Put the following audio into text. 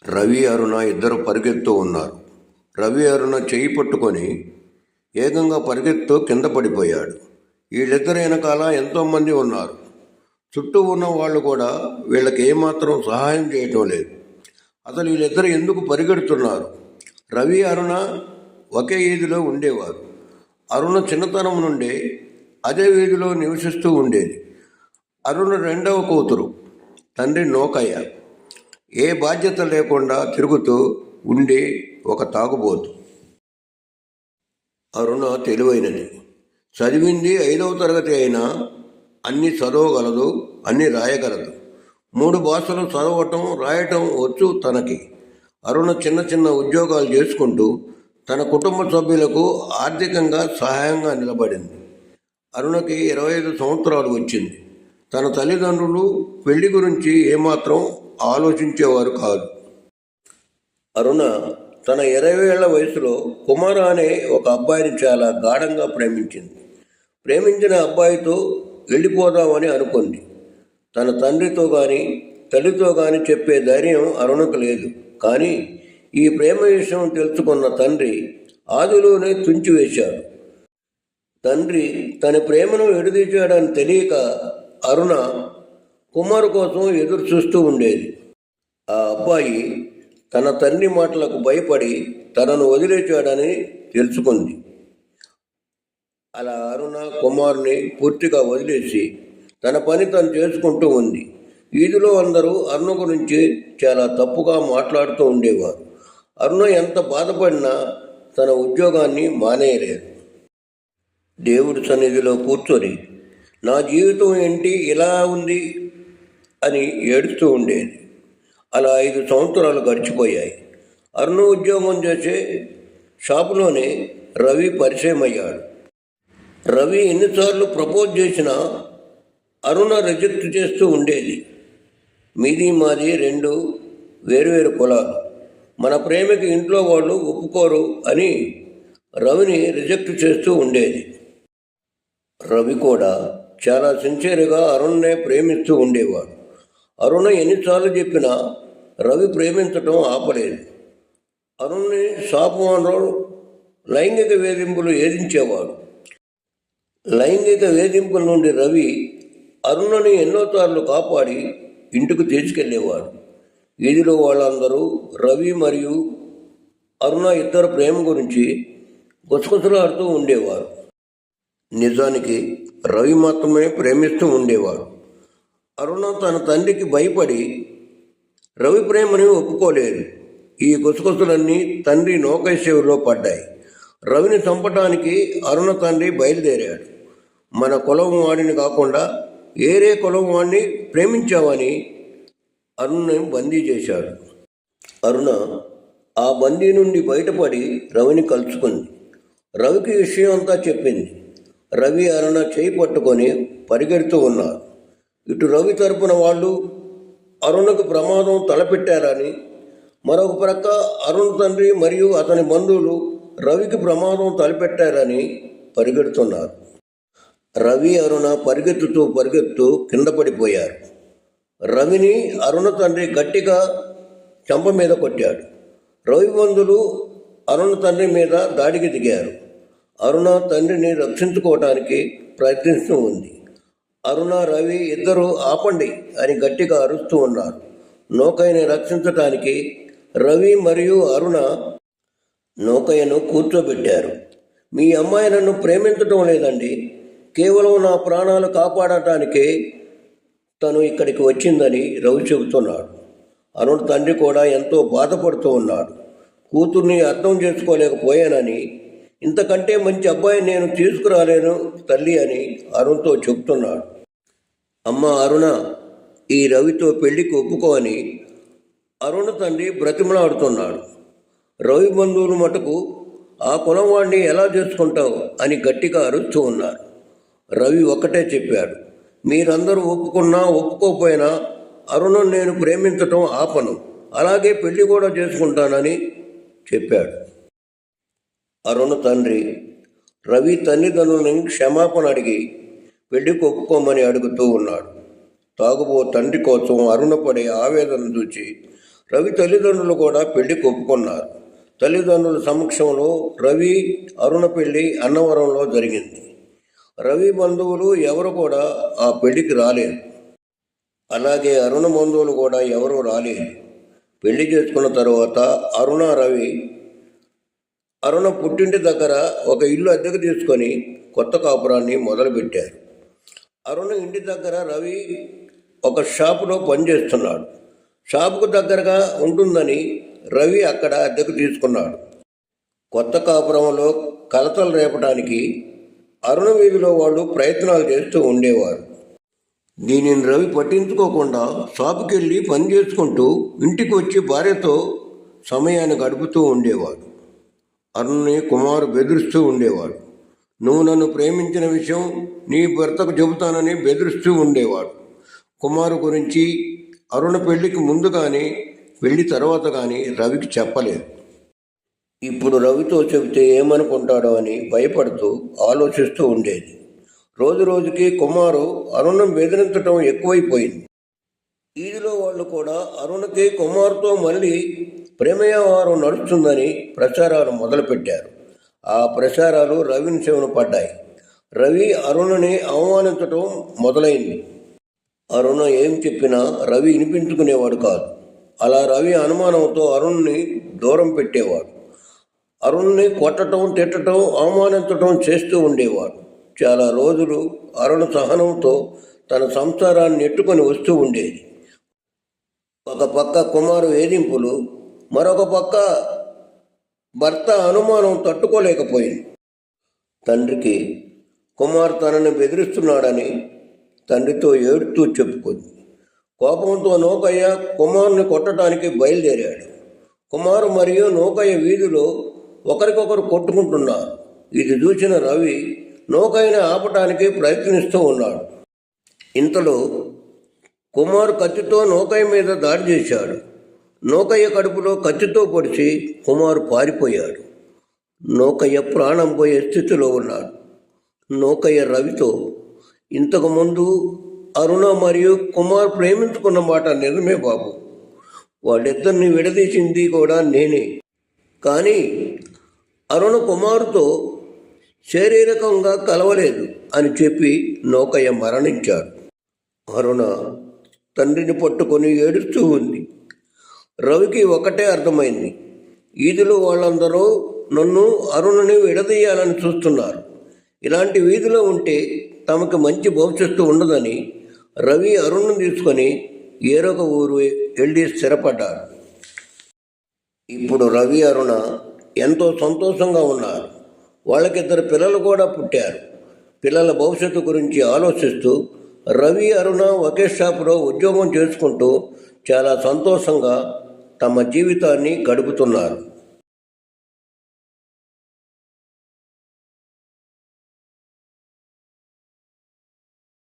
రవి అరుణ ఇద్దరు పరిగెత్తు ఉన్నారు. రవి అరుణ చెయ్యి పట్టుకొని ఏకంగా పరిగెత్తు కింద పడిపోయాడు. వీళ్ళిద్దరు వెనకాల ఎంతోమంది ఉన్నారు. చుట్టూ ఉన్న వాళ్ళు కూడా వీళ్ళకి ఏమాత్రం సహాయం చేయటం లేదు. అసలు వీళ్ళిద్దరు ఎందుకు పరిగెడుతున్నారు? రవి అరుణ ఒకే వీధిలో ఉండేవారు. అరుణ చిన్నతనం నుండే అదే వీధిలో నివసిస్తూ ఉండేది. అరుణ రెండవ కూతురు. తండ్రి నోకయ్య ఏ బాధ్యత లేకుండా తిరుగుతూ ఉండే ఒక తాగుబోతు. అరుణ తెలివైనది. చదివింది 5వ తరగతి అయినా అన్ని చదవగలదు, అన్ని రాయగలదు. 3 భాషలు చదవటం రాయటం వచ్చు తనకి. అరుణ చిన్న చిన్న ఉద్యోగాలు చేసుకుంటూ తన కుటుంబ సభ్యులకు ఆర్థికంగా సహాయంగా నిలబడింది. అరుణకి 25 సంవత్సరాలు వచ్చింది. తన తల్లిదండ్రులు పెళ్లి గురించి ఏమాత్రం ఆలోచించేవారు కాదు. అరుణ తన 20 ఏళ్ల వయసులో కుమార అనే ఒక అబ్బాయిని చాలా గాఢంగా ప్రేమించింది. ప్రేమించిన అబ్బాయితో వెళ్ళిపోదామని అనుకుంది. తన తండ్రితో కానీ తల్లితో కానీ చెప్పే ధైర్యం అరుణకు లేదు. కానీ ఈ ప్రేమ విషయం తెలుసుకున్న తండ్రి ఆదిలోనే తుంచివేశాడు. తండ్రి తన ప్రేమను ఎడదీశాడని తెలియక అరుణ కుమారు కోసం ఎదురు చూస్తూ ఉండేది. ఆ అబ్బాయి తన తండ్రి మాటలకు భయపడి తనను వదిలేచాడని తెలుసుకుంది. అలా అరుణ కుమారుని పూర్తిగా వదిలేసి తన పని తను చేసుకుంటూ ఉంది. వీధిలో అందరూ అరుణ గురించి చాలా తప్పుగా మాట్లాడుతూ ఉండేవారు. అరుణ ఎంత బాధపడినా తన ఉద్యోగాన్ని మానేయలేదు. దేవుడి సన్నిధిలో కూర్చొని నా జీవితం ఏంటి ఇలా ఉంది అని ఏడుస్తూ ఉండేది. అలా 5 సంవత్సరాలు గడిచిపోయాయి. అరుణ ఉద్యోగం చేసే షాపులోనే రవి పరిచయం అయ్యాడు. రవి ఎన్నిసార్లు ప్రపోజ్ చేసినా అరుణ రిజెక్ట్ చేస్తూ ఉండేది. మీది మాది 2 వేరువేరు కులాలు, మన ప్రేమకి ఇంట్లో వాళ్ళు ఒప్పుకోరు అని రవిని రిజెక్ట్ చేస్తూ ఉండేది. రవి కూడా చాలా సిన్సియర్గా అరుణ్నే ప్రేమిస్తూ ఉండేవాడు. అరుణ ఎన్నిసార్లు చెప్పినా రవి ప్రేమించటం ఆపలేదు. అరుణ్ని షాపు ఓనర్ లైంగిక వేధింపులు ఏదించేవాడు. లైంగిక వేధింపుల నుండి రవి అరుణని ఎన్నోసార్లు కాపాడి ఇంటికి తీసుకెళ్లేవాడు. వీధిలో వాళ్ళందరూ రవి మరియు అరుణ ఇద్దరు ప్రేమ గురించి గుసగుసలాడుతూ ఉండేవారు. నిజానికి రవి మాత్రమే ప్రేమిస్తూ ఉండేవాడు. అరుణ తన తండ్రికి భయపడి రవి ప్రేమని ఒప్పుకోలేదు. ఈ గుసగుసలన్నీ తండ్రి నోకయ్య చెవిలో పడ్డాయి. రవిని చంపటానికి అరుణ తండ్రి బయలుదేరాడు. మన కులం వాడిని కాకుండా వేరే కులం వాడిని ప్రేమించావని అరుణని బందీ చేశాడు. అరుణ ఆ బందీ నుండి బయటపడి రవిని కలుసుకుంది. రవికి విషయం అంతా చెప్పింది. రవి అరుణ చేయి పట్టుకొని పరిగెడుతూ ఉన్నారు. ఇటు రవి తరపున వాళ్ళు అరుణకు ప్రమాదం తలపెట్టారని, మరొక ప్రక్క అరుణ్ తండ్రి మరియు అతని బంధువులు రవికి ప్రమాదం తలపెట్టారని పరిగెడుతున్నారు. రవి అరుణ పరిగెత్తు కింద పడిపోయారు. రవిని అరుణ తండ్రి గట్టిగా చెంప మీద కొట్టాడు. రవి బంధువులు అరుణ తండ్రి మీద దాడికి దిగారు. అరుణ తండ్రిని రక్షించుకోవటానికి ప్రయత్నిస్తూ ఉంది. అరుణ రవి ఇద్దరు ఆపండి అని గట్టిగా అరుస్తూ ఉన్నారు. నౌకయ్యని రక్షించటానికి రవి మరియు అరుణ నౌకయ్యను కూర్చోబెట్టారు. మీ అమ్మాయి నన్ను ప్రేమించటం లేదండి, కేవలం నా ప్రాణాలు కాపాడటానికే తను ఇక్కడికి వచ్చిందని రవి చెబుతున్నాడు. అరుణ తండ్రి కూడా ఎంతో బాధపడుతూ ఉన్నాడు. కూతుర్ని అర్థం చేసుకోలేకపోయానని, ఇంతకంటే మంచి అబ్బాయిని నేను తీసుకురాలేను తల్లి అని అరుణ్తో చెబుతున్నాడు. అమ్మ అరుణ, ఈ రవితో పెళ్లికి ఒప్పుకో అని అరుణ తండ్రి బ్రతిమలాడుతున్నాడు. రవి బంధువులు మటుకు ఆ కులం వాడిని ఎలా చేసుకుంటావు అని గట్టిగా అరుస్తూ ఉన్నారు. రవి ఒక్కటే చెప్పాడు, మీరందరూ ఒప్పుకున్నా ఒప్పుకోకపోయినా అరుణను నేను ప్రేమించటం ఆపను, అలాగే పెళ్లి కూడా చేసుకుంటానని చెప్పాడు. అరుణ తండ్రి రవి తల్లిదండ్రులని క్షమాపణ అడిగి పెళ్లికి ఒప్పుకోమని అడుగుతూ ఉన్నాడు. తాగుబో తండ్రి కోసం అరుణ పడే ఆవేదన చూసి రవి తల్లిదండ్రులు కూడా పెళ్లికి ఒప్పుకున్నారు. తల్లిదండ్రుల సమక్షంలో రవి అరుణ పెళ్లి అన్నవరంలో జరిగింది. రవి బంధువులు ఎవరు కూడా ఆ పెళ్లికి రాలేదు. అలాగే అరుణ బంధువులు కూడా ఎవరూ రాలేదు. పెళ్లి చేసుకున్న తరువాత అరుణ పుట్టింటి దగ్గర ఒక ఇల్లు అద్దెకు తీసుకొని కొత్త కాపురాన్ని మొదలుపెట్టారు. అరుణ ఇంటి దగ్గర రవి ఒక షాపులో పనిచేస్తున్నాడు. షాపుకు దగ్గరగా ఉంటుందని రవి అక్కడ అద్దెకు తీసుకున్నాడు. కొత్త కాపురంలో కలతలు రేపడానికి అరుణ వీధిలో వాళ్ళు ప్రయత్నాలు చేస్తూ ఉండేవారు. దీనిని రవి పట్టించుకోకుండా షాపుకి వెళ్ళి పని చేసుకుంటూ ఇంటికి వచ్చి భార్యతో సమయాన్ని గడుపుతూ ఉండేవాడు. అరుణ్ని కుమారు బెదిరిస్తూ ఉండేవాడు. నువ్వు నన్ను ప్రేమించిన విషయం నీ భర్తకు చెబుతానని బెదిరిస్తూ ఉండేవాడు. కుమారు గురించి అరుణ పెళ్లికి ముందు కానీ పెళ్లి తర్వాత కానీ రవికి చెప్పలేదు. ఇప్పుడు రవితో చెబితే ఏమనుకుంటాడో అని భయపడుతూ ఆలోచిస్తూ ఉండేది. రోజు రోజుకి కుమారు అరుణను బెదిరించడం ఎక్కువైపోయింది. వీధిలో వాళ్ళు కూడా అరుణకి కుమారుతో మళ్ళీ ప్రేమవ్యవహారం నడుస్తుందని ప్రచారాలు మొదలుపెట్టారు. ఆ ప్రచారాలు రవిని చెవిన పడ్డాయి. రవి అరుణని అవమానించడం మొదలైంది. అరుణ ఏం చెప్పినా రవి వినిపించుకునేవాడు కాదు. అలా రవి అనుమానంతో అరుణ్ని దూరం పెట్టేవాడు. అరుణ్ని కొట్టడం, తిట్టడం, అవమానించడం చేస్తూ ఉండేవాడు. చాలా రోజులు అరుణ సహనంతో తన సంసారాన్ని నెట్టుకొని వస్తూ ఉండేది. ఒక పక్క కుమారు వేధింపులు, మరొక పక్క భర్త అనుమానం తట్టుకోలేకపోయింది. తండ్రికి కుమార్ తనని బెదిరిస్తున్నాడని తండ్రితో ఏడుతూ చెప్పుకుంది. కోపంతో నూకయ్య కుమారుని కొట్టడానికి బయలుదేరాడు. కుమారు మరియు నూకయ్య వీధిలో ఒకరికొకరు కొట్టుకుంటున్నారు. ఇది చూసిన రవి నూకయ్యని ఆపటానికి ప్రయత్నిస్తూ ఉన్నాడు. ఇంతలో కుమారు కత్తితో నూకయ్య మీద దాడి చేశాడు. నూకయ్య కడుపులో కత్తితో పొడిచి కుమారు పారిపోయాడు. నూకయ్య ప్రాణం పోయే స్థితిలో ఉన్నాడు. నూకయ్య రవితో, ఇంతకుముందు అరుణ మరియు కుమార్ ప్రేమించుకున్న మాట నిజమే బాబు, వాళ్ళిద్దరిని విడదీసింది కూడా నేనే. కానీ అరుణ కుమారుతో శారీరకంగా కలవలేదు అని చెప్పి నూకయ్య మరణించాడు. అరుణ తండ్రిని పట్టుకొని ఏడుస్తూ ఉంది. రవికి ఒకటే అర్థమైంది, వీధిలో వాళ్ళందరూ నన్ను అరుణని విడదీయాలని చూస్తున్నారు. ఇలాంటి వీధిలో ఉంటే తమకు మంచి భవిష్యత్తు ఉండదని రవి అరుణ్ను తీసుకొని ఏరొక ఊరు వెళ్ళి స్థిరపడ్డాడు. ఇప్పుడు రవి అరుణ ఎంతో సంతోషంగా ఉన్నారు. వాళ్ళకిద్దరు పిల్లలు కూడా పుట్టారు. పిల్లల భవిష్యత్తు గురించి ఆలోచిస్తూ రవి అరుణ ఒకే షాపులో ఉద్యోగం చేసుకుంటూ చాలా సంతోషంగా తమ జీవితాన్ని గడుపుతున్నారు.